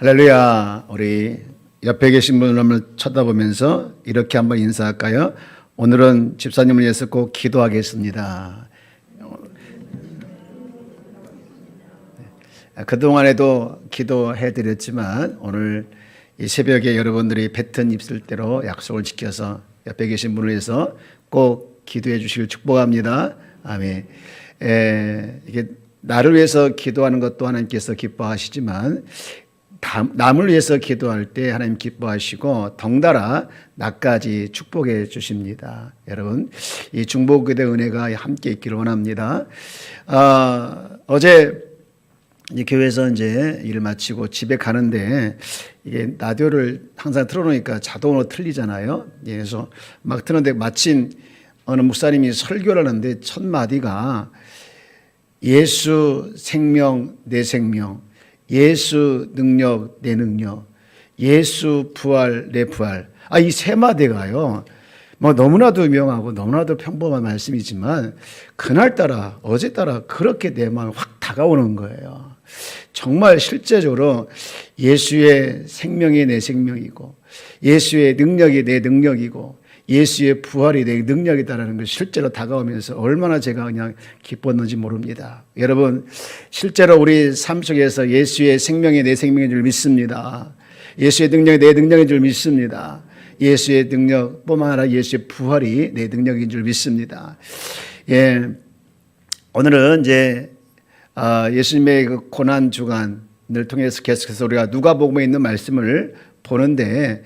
할렐루야. 우리 옆에 계신 분을 한번 쳐다보면서 이렇게 한번 인사할까요? 오늘은 집사님을 위해서 꼭 기도하겠습니다. 그동안에도 기도해드렸지만 오늘 이 새벽에 여러분들이 뱉은 입술대로 약속을 지켜서 옆에 계신 분을 위해서 꼭 기도해 주시길 축복합니다. 아멘. 이게 나를 위해서 기도하는 것도 하나님께서 기뻐하시지만 남을 위해서 기도할 때 하나님 기뻐하시고 덩달아 나까지 축복해 주십니다. 여러분, 이 중보기도의 은혜가 함께 있기를 원합니다. 어제 이제 교회에서 이제 일을 마치고 집에 가는데 이게 라디오를 항상 틀어놓으니까 자동으로 틀리잖아요. 그래서 막 틀었는데 마침 어느 목사님이 설교를 하는데 첫 마디가 예수 생명 내 생명, 예수 능력 내 능력, 예수 부활 내 부활. 이 세 마디가요. 뭐 너무나도 유명하고 너무나도 평범한 말씀이지만 그날따라 어제따라 그렇게 내 마음에 확 다가오는 거예요. 정말 실제적으로 예수의 생명이 내 생명이고 예수의 능력이 내 능력이고 예수의 부활이 내 능력이다라는 것이 실제로 다가오면서 얼마나 제가 그냥 기뻤는지 모릅니다. 여러분, 실제로 우리 삶 속에서 예수의 생명이 내 생명인 줄 믿습니다. 예수의 능력이 내 능력인 줄 믿습니다. 예수의 능력뿐만 아니라 예수의 부활이 내 능력인 줄 믿습니다. 오늘은 이제 예수님의 그 고난 주간을 통해서 계속해서 우리가 누가복음에 있는 말씀을 보는데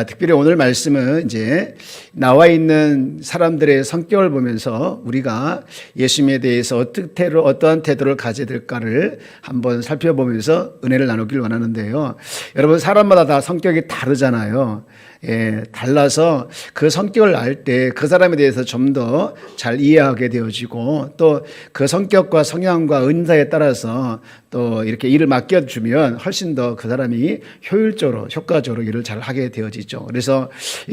특별히 오늘 말씀은 이제 나와 있는 사람들의 성격을 보면서 우리가 예수님에 대해서 어떠한 태도를 가져야 될까를 한번 살펴보면서 은혜를 나누길 원하는데요. 여러분, 사람마다 다 성격이 다르잖아요. 달라서 그 성격을 알 때 그 사람에 대해서 좀 더 잘 이해하게 되어지고 또 그 성격과 성향과 은사에 따라서 또 이렇게 일을 맡겨주면 훨씬 더 그 사람이 효과적으로 일을 잘 하게 되어지죠. 그래서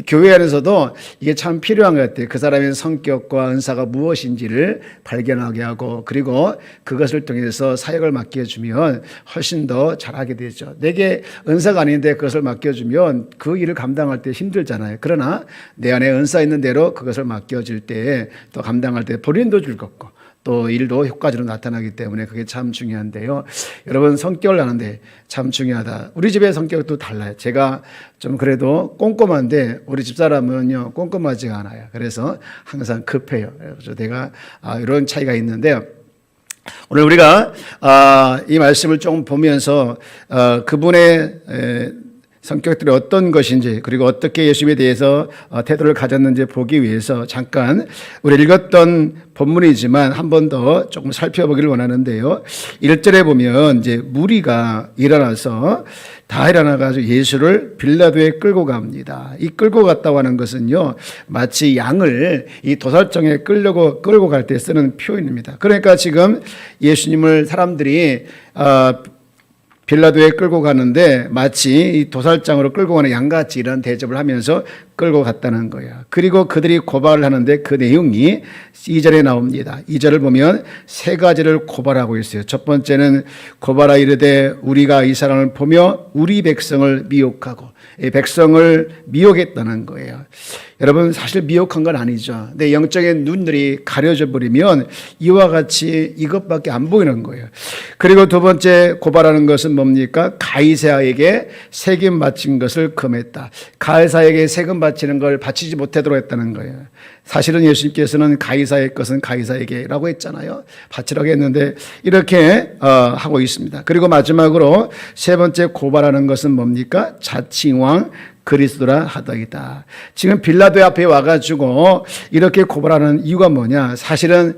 교회 안에서도 이게 참 필요한 것 같아요. 그 사람의 성격과 은사가 무엇인지를 발견하게 하고 그리고 그것을 통해서 사역을 맡겨주면 훨씬 더 잘하게 되죠. 내게 은사가 아닌데 그것을 맡겨주면 그 일을 감당할 때 힘들잖아요. 그러나 내 안에 은사 있는 대로 그것을 맡겨질 때 또 감당할 때 본인도 즐겁고 또 일도 효과적으로 나타나기 때문에 그게 참 중요한데요. 여러분, 성격을 아는데 참 중요하다. 우리 집의 성격도 달라요. 제가 좀 그래도 꼼꼼한데 우리 집사람은요 꼼꼼하지가 않아요. 그래서 항상 급해요. 그래서 내가 이런 차이가 있는데 오늘 우리가 이 말씀을 조금 보면서 그분의 성격들이 어떤 것인지 그리고 어떻게 예수님에 대해서 태도를 가졌는지 보기 위해서 잠깐 우리 읽었던 본문이지만 한 번 더 조금 살펴보기를 원하는데요. 1절에 보면 이제 무리가 일어나서 다 일어나가지고 예수를 빌라도에 끌고 갑니다. 이 끌고 갔다고 하는 것은요 마치 양을 이 도살장에 끌고 갈 때 쓰는 표현입니다. 그러니까 지금 예수님을 사람들이 빌라도에 끌고 가는데 마치 이 도살장으로 끌고 가는 양같이 이런 대접을 하면서 끌고 갔다는 거예요. 그리고 그들이 고발을 하는데 그 내용이 2절에 나옵니다. 2절을 보면 세 가지를 고발하고 있어요. 첫 번째는 고발하 이르되 우리가 이 사람을 보며 우리 백성을 미혹하고 이 백성을 미혹했다는 거예요. 여러분, 사실 미혹한 건 아니죠. 내 영적인 눈들이 가려져 버리면 이와 같이 이것밖에 안 보이는 거예요. 그리고 두 번째 고발하는 것은 뭡니까? 가이사에게 세금 바친 것을 금했다. 가이사에게 세금 바치는 걸 바치지 못하도록 했다는 거예요. 사실은 예수님께서는 가이사의 것은 가이사에게라고 했잖아요. 바치라고 했는데 이렇게 하고 있습니다. 그리고 마지막으로 세 번째 고발하는 것은 뭡니까? 자칭왕 그리스도라 하더이다. 지금 빌라도 앞에 와가지고 이렇게 고발하는 이유가 뭐냐? 사실은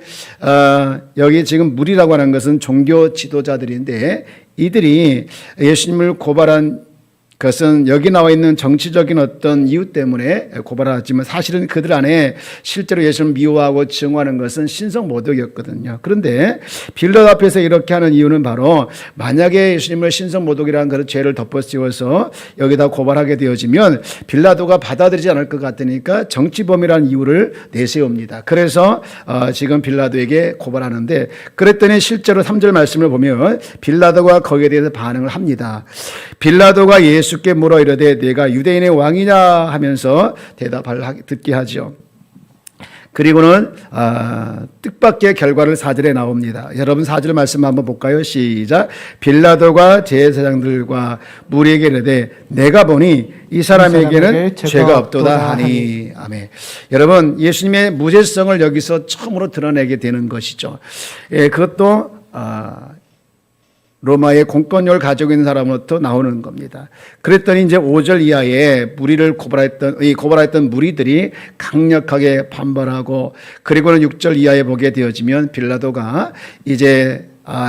여기 지금 무리라고 하는 것은 종교 지도자들인데 이들이 예수님을 고발한 그것은 여기 나와 있는 정치적인 어떤 이유 때문에 고발하지만 사실은 그들 안에 실제로 예수를 미워하고 증오하는 것은 신성 모독이었거든요. 그런데 빌라도 앞에서 이렇게 하는 이유는 바로 만약에 예수님을 신성 모독이라는 그런 죄를 덮어씌워서 여기다 고발하게 되어지면 빌라도가 받아들이지 않을 것 같으니까 정치범이라는 이유를 내세웁니다. 그래서 지금 빌라도에게 고발하는데, 그랬더니 실제로 3절 말씀을 보면 빌라도가 거기에 대해서 반응을 합니다. 빌라도가 예수께 물어 이르되 내가 유대인의 왕이냐 하면서 대답을 듣게 하죠. 그리고는 뜻밖의 결과를 4절에 나옵니다. 여러분 4절 말씀 한번 볼까요? 시작. 빌라도가 제사장들과 무리에게 이르되 내가 보니 이 사람에게는 죄가 없도다 하니. 아멘. 여러분 예수님의 무죄성을 여기서 처음으로 드러내게 되는 것이죠. 그것도 로마의 공권력을 가지고 있는 사람으로부터 나오는 겁니다. 그랬더니 이제 5절 이하에 무리를 고발했던 무리들이 강력하게 반발하고, 그리고는 6절 이하에 보게 되어지면 빌라도가 이제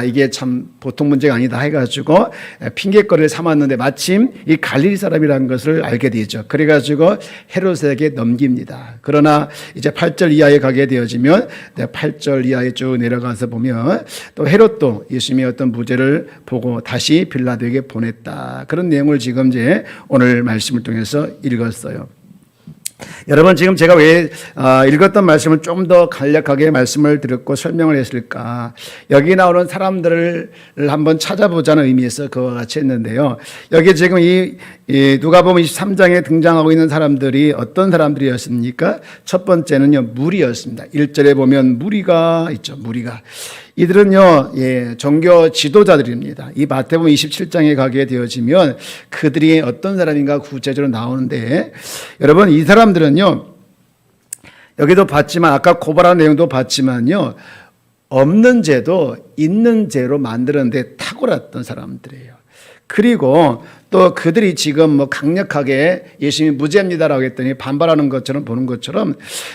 이게 참 보통 문제가 아니다 해가지고 핑계거리를 삼았는데 마침 이 갈릴리 사람이라는 것을 알게 되죠. 그래가지고 헤롯에게 넘깁니다. 그러나 이제 8절 이하에 가게 되어지면 8절 이하에 쭉 내려가서 보면 또 헤롯도 예수님의 어떤 무죄를 보고 다시 빌라도에게 보냈다. 그런 내용을 지금 이제 오늘 말씀을 통해서 읽었어요. 여러분 지금 제가 왜 읽었던 말씀을 좀 더 간략하게 말씀을 드렸고 설명을 했을까? 여기 나오는 사람들을 한번 찾아보자는 의미에서 그와 같이 했는데요. 여기 지금 이 누가복음 23장에 등장하고 있는 사람들이 어떤 사람들이었습니까? 첫 번째는요, 무리였습니다. 1절에 보면 무리가 있죠. 무리가. 이들은요, 종교 지도자들입니다. 이 마태복음 27장에 가게 되어지면 그들이 어떤 사람인가 구체적으로 나오는데, 여러분 이 사람들은요, 여기도 봤지만 아까 고발한 내용도 봤지만요, 없는 죄도 있는 죄로 만드는데 탁월했던 사람들이에요. 그리고 또 그들이 지금 강력하게 예수님이 무죄입니다라고 했더니 반발하는 것처럼 보는 것처럼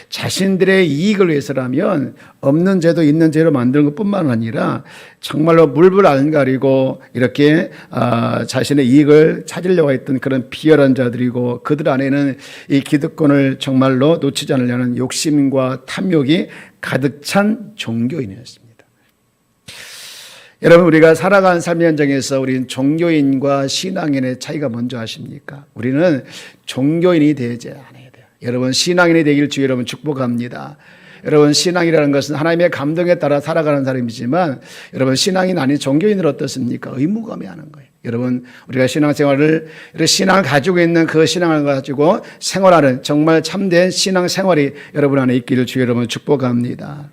자신들의 이익을 위해서라면 없는 죄도 있는 죄로 만드는 것뿐만 아니라 정말로 물불 안 가리고 이렇게 자신의 이익을 찾으려고 했던 그런 비열한 자들이고, 그들 안에는 이 기득권을 정말로 놓치지 않으려는 욕심과 탐욕이 가득 찬 종교인이었습니다. 여러분 우리가 살아가는 삶의 현장에서 우리는 종교인과 신앙인의 차이가 뭔지 아십니까? 우리는 종교인이 되지 않아야 돼요. 여러분 신앙인이 되길 주여 여러분 축복합니다. 여러분 신앙이라는 것은 하나님의 감동에 따라 살아가는 사람이지만, 여러분 신앙인 아닌 종교인은 어떻습니까? 의무감이 하는 거예요. 여러분 우리가 신앙생활을 가지고 있는 그 신앙을 가지고 생활하는 정말 참된 신앙생활이 여러분 안에 있기를 주여 여러분 축복합니다.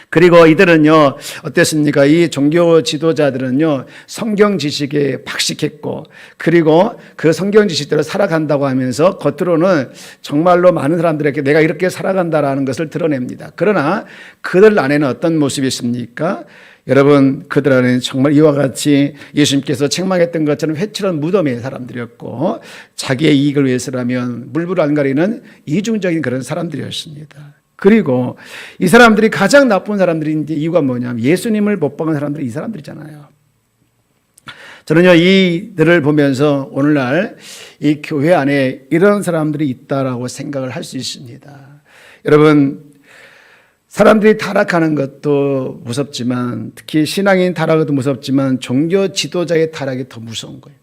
그리고 이들은요, 어땠습니까? 이 종교 지도자들은요, 성경 지식에 박식했고, 그리고 그 성경 지식대로 살아간다고 하면서 겉으로는 정말로 많은 사람들에게 내가 이렇게 살아간다라는 것을 드러냅니다. 그러나 그들 안에는 어떤 모습이 있습니까? 여러분 그들 안에는 정말 이와 같이 예수님께서 책망했던 것처럼 회칠한 무덤의 사람들이었고, 자기의 이익을 위해서라면 물불 안 가리는 이중적인 그런 사람들이었습니다. 그리고 이 사람들이 가장 나쁜 사람들인데 이유가 뭐냐면 예수님을 못 박은 사람들이 이 사람들이잖아요. 저는요 이들을 보면서 오늘날 이 교회 안에 이런 사람들이 있다라고 생각을 할 수 있습니다. 여러분 사람들이 타락하는 것도 무섭지만, 특히 신앙인 타락도 무섭지만 종교 지도자의 타락이 더 무서운 거예요.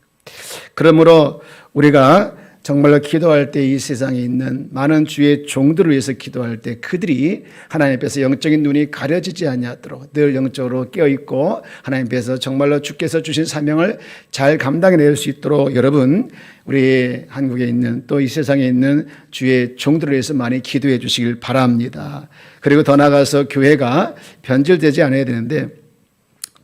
그러므로 우리가 정말로 기도할 때 이 세상에 있는 많은 주의 종들을 위해서 기도할 때 그들이 하나님 앞에서 영적인 눈이 가려지지 아니하도록 늘 영적으로 깨어있고 하나님 앞에서 정말로 주께서 주신 사명을 잘 감당해낼 수 있도록 여러분 우리 한국에 있는 또 이 세상에 있는 주의 종들을 위해서 많이 기도해 주시길 바랍니다. 그리고 더 나아가서 교회가 변질되지 않아야 되는데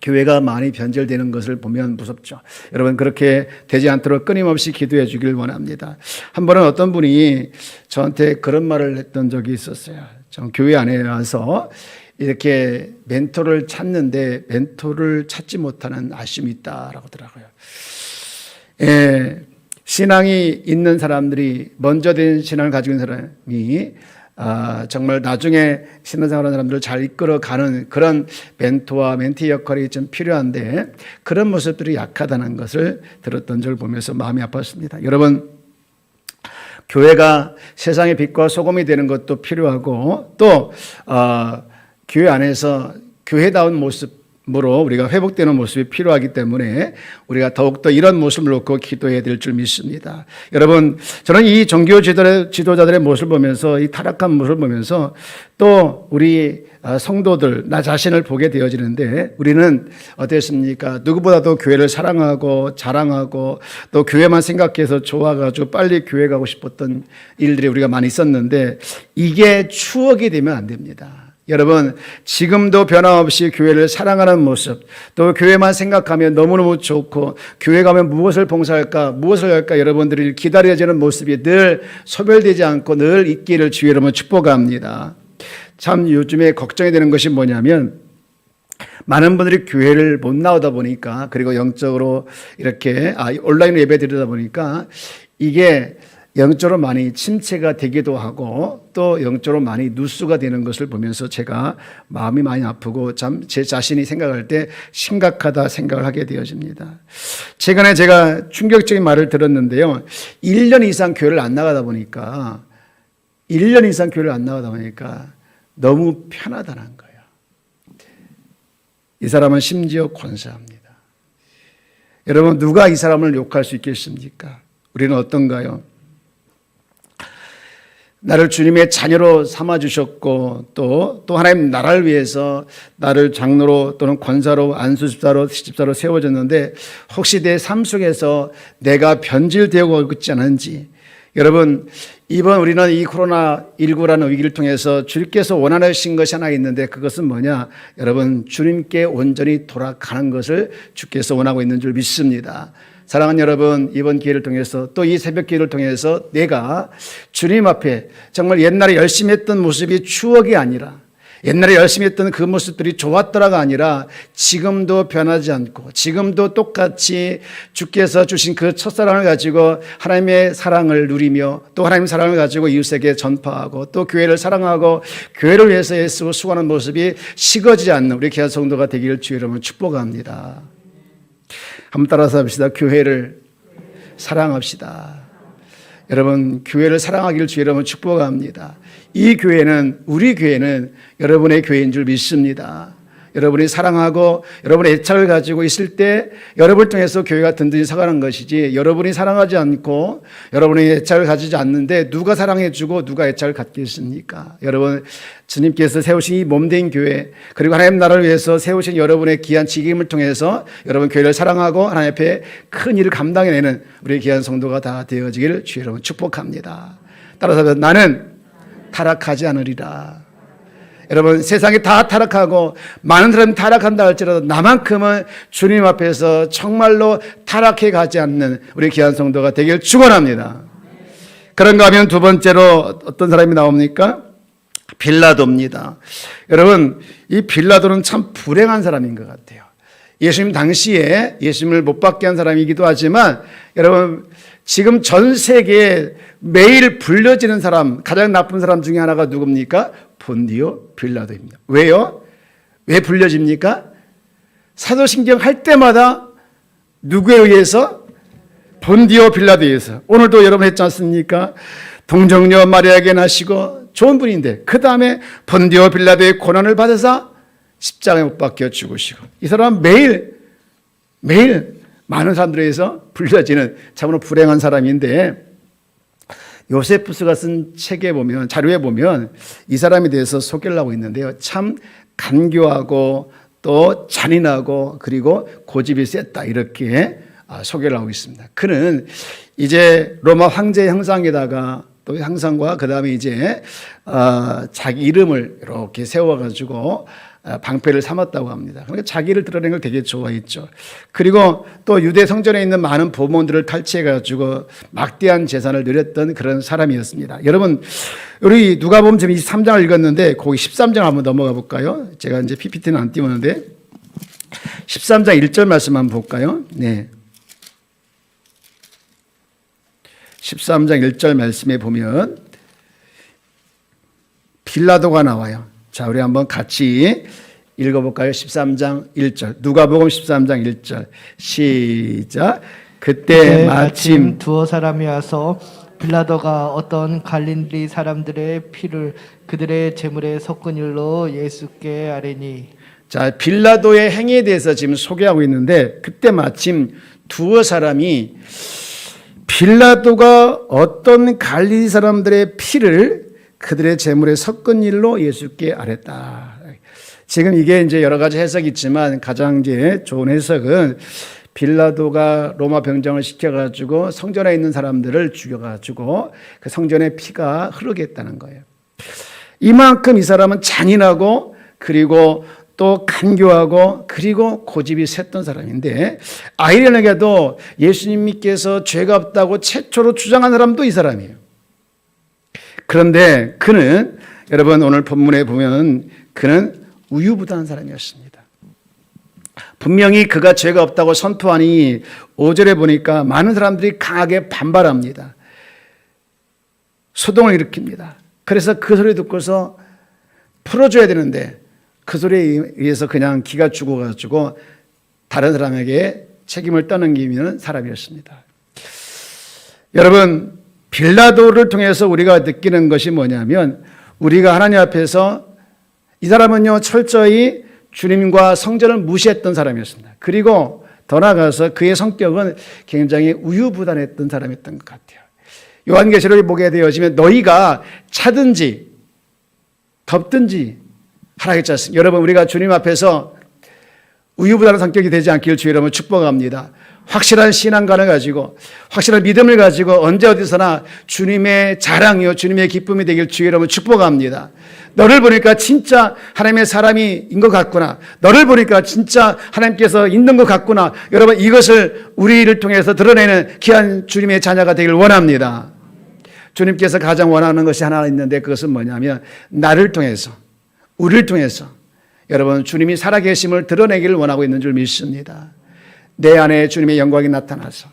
교회가 많이 변절되는 것을 보면 무섭죠. 여러분 그렇게 되지 않도록 끊임없이 기도해 주길 원합니다. 한 번은 어떤 분이 저한테 그런 말을 했던 적이 있었어요. 전 교회 안에 와서 이렇게 멘토를 찾는데 멘토를 찾지 못하는 아쉬움이 있다라고 하더라고요. 신앙이 있는 사람들이, 먼저 된 신앙을 가지고 있는 사람이 정말 나중에 신앙생활하는 사람들을 잘 이끌어가는 그런 멘토와 멘티 역할이 좀 필요한데 그런 모습들이 약하다는 것을 들었던 줄 보면서 마음이 아팠습니다. 여러분, 교회가 세상의 빛과 소금이 되는 것도 필요하고 또 교회 안에서 교회다운 모습으로 우리가 회복되는 모습이 필요하기 때문에 우리가 더욱더 이런 모습을 놓고 기도해야 될 줄 믿습니다. 여러분, 저는 이 종교 지도자들의 모습을 보면서 이 타락한 모습을 보면서 또 우리 성도들, 나 자신을 보게 되어지는데 우리는 어땠습니까? 누구보다도 교회를 사랑하고 자랑하고 또 교회만 생각해서 좋아가지고 빨리 교회 가고 싶었던 일들이 우리가 많이 있었는데 이게 추억이 되면 안 됩니다. 여러분, 지금도 변함없이 교회를 사랑하는 모습, 또 교회만 생각하면 너무너무 좋고 교회 가면 무엇을 봉사할까, 무엇을 할까 여러분들이 기다려지는 모습이 늘 소멸되지 않고 늘 있기를 주의 이름으로 축복합니다. 참 요즘에 걱정이 되는 것이 뭐냐면 많은 분들이 교회를 못 나오다 보니까 그리고 영적으로 이렇게 온라인으로 예배 드리다 보니까 이게 영적으로 많이 침체가 되기도 하고 또 영적으로 많이 누수가 되는 것을 보면서 제가 마음이 많이 아프고 참 제 자신이 생각할 때 심각하다 생각을 하게 되어집니다. 최근에 제가 충격적인 말을 들었는데요. 1년 이상 교회를 안 나가다 보니까 너무 편하다는 거예요. 이 사람은 심지어 권사합니다. 여러분, 누가 이 사람을 욕할 수 있겠습니까? 우리는 어떤가요? 나를 주님의 자녀로 삼아주셨고 또 하나님 나라를 위해서 나를 장로로 또는 권사로 안수집사로 시집사로 세워줬는데 혹시 내 삶 속에서 내가 변질되고 있지 않은지 여러분, 이번 우리는 이 코로나19라는 위기를 통해서 주님께서 원하신 것이 하나 있는데 그것은 뭐냐? 여러분, 주님께 온전히 돌아가는 것을 주께서 원하고 있는 줄 믿습니다. 사랑하는 여러분, 이번 기회를 통해서 또 이 새벽 기회를 통해서 내가 주님 앞에 정말 옛날에 열심히 했던 모습이 추억이 아니라 옛날에 열심히 했던 그 모습들이 좋았더라가 아니라 지금도 변하지 않고 지금도 똑같이 주께서 주신 그 첫사랑을 가지고 하나님의 사랑을 누리며 또 하나님의 사랑을 가지고 이웃에게 전파하고 또 교회를 사랑하고 교회를 위해서 애쓰고 수고하는 모습이 식어지지 않는 우리 귀한 성도가 되기를 주의 이름으로 축복합니다. 한번 따라서 합시다. 교회를 사랑합시다. 여러분, 교회를 사랑하기를 주의 이름으로 축복합니다. 이 교회는, 우리 교회는 여러분의 교회인 줄 믿습니다. 여러분이 사랑하고 여러분의 애착을 가지고 있을 때 여러분을 통해서 교회가 든든히 서가는 것이지 여러분이 사랑하지 않고 여러분의 애착을 가지지 않는데 누가 사랑해주고 누가 애착을 갖겠습니까? 여러분, 주님께서 세우신 이 몸된 교회 그리고 하나님 나라를 위해서 세우신 여러분의 귀한 직임을 통해서 여러분 교회를 사랑하고 하나님 앞에 큰 일을 감당해내는 우리 귀한 성도가 다 되어지기를 주의 여러분 축복합니다. 따라서 나는 타락하지 않으리라. 여러분, 세상이 다 타락하고 많은 사람이 타락한다 할지라도 나만큼은 주님 앞에서 정말로 타락해 가지 않는 우리 귀한 성도가 되길 축원합니다. 그런가 하면 두 번째로 어떤 사람이 나옵니까? 빌라도입니다. 여러분, 이 빌라도는 참 불행한 사람인 것 같아요. 예수님 당시에 예수님을 못 받게 한 사람이기도 하지만 여러분, 지금 전 세계에 매일 불려지는 사람, 가장 나쁜 사람 중에 하나가 누굽니까? 본디오 빌라도입니다. 왜요? 왜 불려집니까? 사도신경 할 때마다 누구에 의해서? 본디오 빌라도에 의해서. 오늘도 여러분 했지 않습니까? 동정녀 마리아에게 나시고 좋은 분인데 그 다음에 본디오 빌라도의 고난을 받아서 십자가에 못 박혀 죽으시고 이 사람은 매일 많은 사람들에 의해서 불려지는 참으로 불행한 사람인데 요세푸스가 쓴 책에 보면 자료에 보면 이 사람에 대해서 소개를 하고 있는데요. 참 간교하고 또 잔인하고 그리고 고집이 셌다 이렇게 소개를 하고 있습니다. 그는 이제 로마 황제의 형상에다가 또 형상과 그 다음에 이제 자기 이름을 이렇게 세워가지고 방패를 삼았다고 합니다. 그러니까 자기를 드러내는 걸 되게 좋아했죠. 그리고 또 유대 성전에 있는 많은 보문들을 탈취해가지고 막대한 재산을 누렸던 그런 사람이었습니다. 여러분, 우리 누가복음 23장을 읽었는데 거기 13장 한번 넘어가 볼까요? 제가 이제 PPT는 안 띄우는데 13장 1절 말씀 한번 볼까요? 네. 13장 1절 말씀에 보면 빌라도가 나와요. 자, 우리 한번 같이 읽어볼까요? 13장 1절. 누가복음 13장 1절. 시작. 그때 마침 두어 사람이 와서 빌라도가 어떤 갈릴리 사람들의 피를 그들의 제물에 섞은 일로 예수께 아뢰니. 자, 빌라도의 행위에 대해서 지금 소개하고 있는데 그때 마침 두어 사람이 빌라도가 어떤 갈릴리 사람들의 피를 그들의 제물에 섞은 일로 예수께 아뢰다. 지금 이게 이제 여러 가지 해석이 있지만 가장 이제 좋은 해석은 빌라도가 로마 병정을 시켜가지고 성전에 있는 사람들을 죽여가지고 그 성전의 피가 흐르게 했다는 거예요. 이만큼 이 사람은 잔인하고 그리고 또 간교하고 그리고 고집이 셌던 사람인데 아이러니하게도 예수님께서 죄가 없다고 최초로 주장한 사람도 이 사람이에요. 그런데 그는 여러분 오늘 본문에 보면 그는 우유부단한 사람이었습니다. 분명히 그가 죄가 없다고 선포하니 5절에 보니까 많은 사람들이 강하게 반발합니다. 소동을 일으킵니다. 그래서 그 소리 듣고서 풀어줘야 되는데 그 소리에 의해서 그냥 기가 죽어가지고 다른 사람에게 책임을 떠넘기는 사람이었습니다. 여러분, 빌라도를 통해서 우리가 느끼는 것이 뭐냐면 우리가 하나님 앞에서 이 사람은요 철저히 주님과 성전을 무시했던 사람이었습니다. 그리고 더 나아가서 그의 성격은 굉장히 우유부단했던 사람이었던 것 같아요. 요한계시록에 보게 되어지면 너희가 차든지 덥든지 하라 했지 않습니까? 여러분 우리가 주님 앞에서 우유부단한 성격이 되지 않기를 주의 이름으로 축복합니다. 확실한 신앙관을 가지고 확실한 믿음을 가지고 언제 어디서나 주님의 자랑이요 주님의 기쁨이 되길 주의 이름으로 축복합니다. 너를 보니까 진짜 하나님의 사람인 것 같구나. 너를 보니까 진짜 하나님께서 있는 것 같구나. 여러분 이것을 우리를 통해서 드러내는 귀한 주님의 자녀가 되길 원합니다. 주님께서 가장 원하는 것이 하나 있는데 그것은 뭐냐면 나를 통해서 우리를 통해서 여러분 주님이 살아계심을 드러내기를 원하고 있는 줄 믿습니다. 내 안에 주님의 영광이 나타나서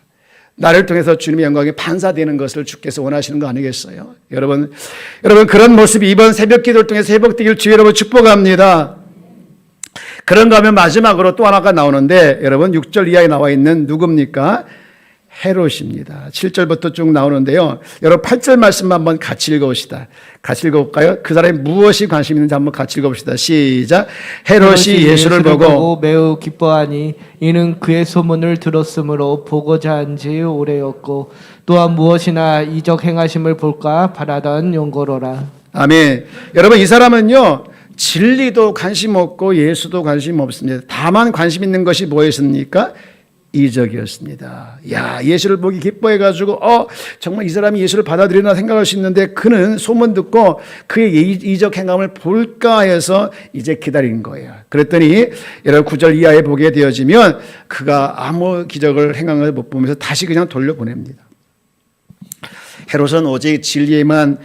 나를 통해서 주님의 영광이 반사되는 것을 주께서 원하시는 거 아니겠어요? 여러분 그런 모습이 이번 새벽 기도를 통해서 회복되길 주의 여러분 축복합니다. 그런가 하면 마지막으로 또 하나가 나오는데 여러분 6절 이하에 나와 있는 누굽니까? 헤롯입니다. 7절부터 쭉 나오는데요. 여러분 8절 말씀 한번 같이 읽어봅시다. 같이 읽어볼까요? 그 사람이 무엇이 관심 있는지 한번 같이 읽어봅시다. 시작. 헤롯이 예수를 보고 매우 기뻐하니 이는 그의 소문을 들었으므로 보고자 한 지 오래였고 또한 무엇이나 이적 행하심을 볼까 바라던 용고로라. 아멘. 여러분 이 사람은요 진리도 관심 없고 예수도 관심 없습니다. 다만 관심 있는 것이 뭐였습니까? 이적이었습니다. 야, 예수를 보기 기뻐해가지고 정말 이 사람이 예수를 받아들이나 생각할 수 있는데 그는 소문 듣고 그의 이적 행함을 볼까 해서 이제 기다린 거예요. 그랬더니 여러분 9절 이하에 보게 되어지면 그가 아무 기적을 행함을 못 보면서 다시 그냥 돌려보냅니다. 헤롯은 오직 진리에는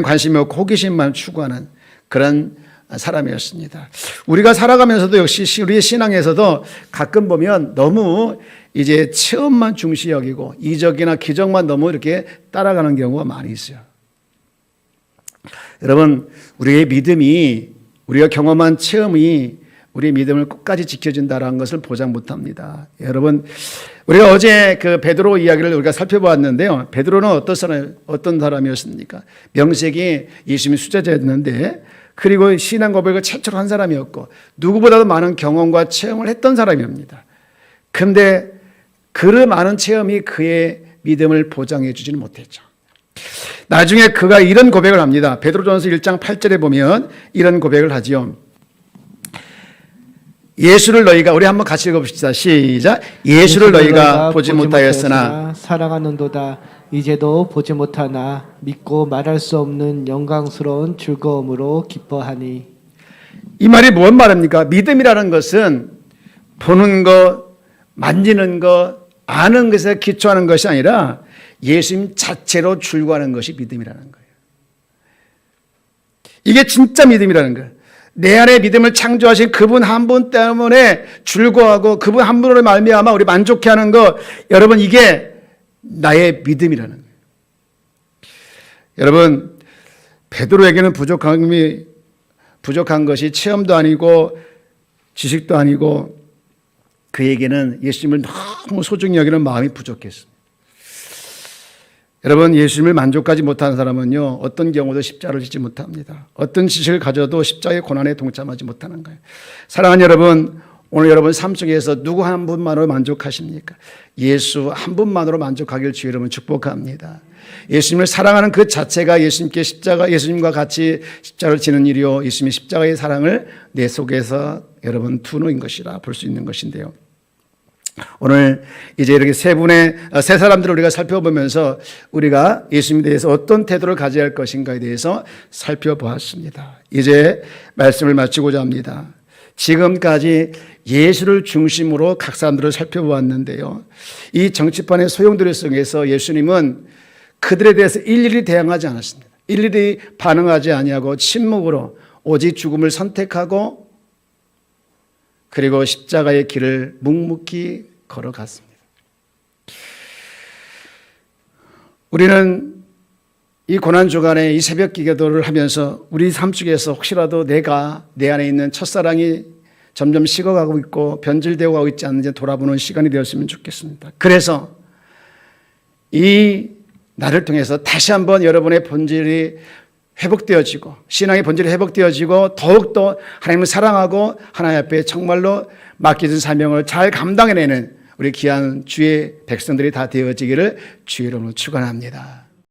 관심이 없고 호기심만 추구하는 그런 사람이었습니다. 우리가 살아가면서도 역시 우리의 신앙에서도 가끔 보면 너무 이제 체험만 중시 여기고 이적이나 기적만 너무 이렇게 따라가는 경우가 많이 있어요. 여러분, 우리의 믿음이 우리가 경험한 체험이 우리의 믿음을 끝까지 지켜준다라는 것을 보장 못합니다. 여러분, 우리가 어제 그 베드로 이야기를 우리가 살펴보았는데요. 베드로는 어떤 사람이었습니까? 명색이 예수님의 수제자였는데 그리고 신앙 고백을 최초로 한 사람이었고 누구보다도 많은 경험과 체험을 했던 사람입니다. 그런데 그 많은 체험이 그의 믿음을 보장해 주지는 못했죠. 나중에 그가 이런 고백을 합니다. 베드로전서 1장 8절에 보면 이런 고백을 하지요. 예수를 너희가 우리 한번 같이 읽어봅시다. 시작. 예수를 너희가 보지 못하였으나 사랑하는도다. 이제도 보지 못하나 믿고 말할 수 없는 영광스러운 즐거움으로 기뻐하니. 이 말이 뭔 말입니까? 믿음이라는 것은 보는 것, 만지는 것, 아는 것에 기초하는 것이 아니라 예수님 자체로 출구하는 것이 믿음이라는 거예요. 이게 진짜 믿음이라는 거예요. 내 안에 믿음을 창조하신 그분 한 분 때문에 즐거워하고 그분 한 분으로 말미암아 우리 만족해하는 것, 여러분 이게 나의 믿음이라는 거예요. 여러분 베드로에게는 부족한 것이 체험도 아니고 지식도 아니고 그에게는 예수님을 너무 소중히 여기는 마음이 부족했습니다. 여러분, 예수님을 만족하지 못하는 사람은요, 어떤 경우도 십자가를 지지 못합니다. 어떤 지식을 가져도 십자가의 고난에 동참하지 못하는 거예요. 사랑하는 여러분, 오늘 여러분 삶 속에서 누구 한 분만으로 만족하십니까? 예수 한 분만으로 만족하길 주 여러분 축복합니다. 예수님을 사랑하는 그 자체가 예수님과 같이 십자가를 지는 일이요, 예수님의 십자가의 사랑을 내 속에서 여러분 투는 것이라 볼 수 있는 것인데요. 오늘 이제 이렇게 세 사람들을 우리가 살펴보면서 우리가 예수님에 대해서 어떤 태도를 가져야 할 것인가에 대해서 살펴보았습니다. 이제 말씀을 마치고자 합니다. 지금까지 예수를 중심으로 각 사람들을 살펴보았는데요. 이 정치판의 소용돌이 속에서 예수님은 그들에 대해서 일일이 대항하지 않았습니다. 일일이 반응하지 아니하고 침묵으로 오직 죽음을 선택하고 그리고 십자가의 길을 묵묵히 걸어갔습니다. 우리는 이 고난주간에 이 새벽 기도를 하면서 우리 삶 속에서 혹시라도 내가 내 안에 있는 첫사랑이 점점 식어가고 있고 변질되어 가고 있지 않는지 돌아보는 시간이 되었으면 좋겠습니다. 그래서 이 나를 통해서 다시 한번 여러분의 본질이 회복되어지고 신앙의 본질이 회복되어지고 더욱더 하나님을 사랑하고 하나님 앞에 정말로 맡겨진 사명을 잘 감당해내는 우리 귀한 주의 백성들이 다 되어지기를 주의 이름으로 축원합니다.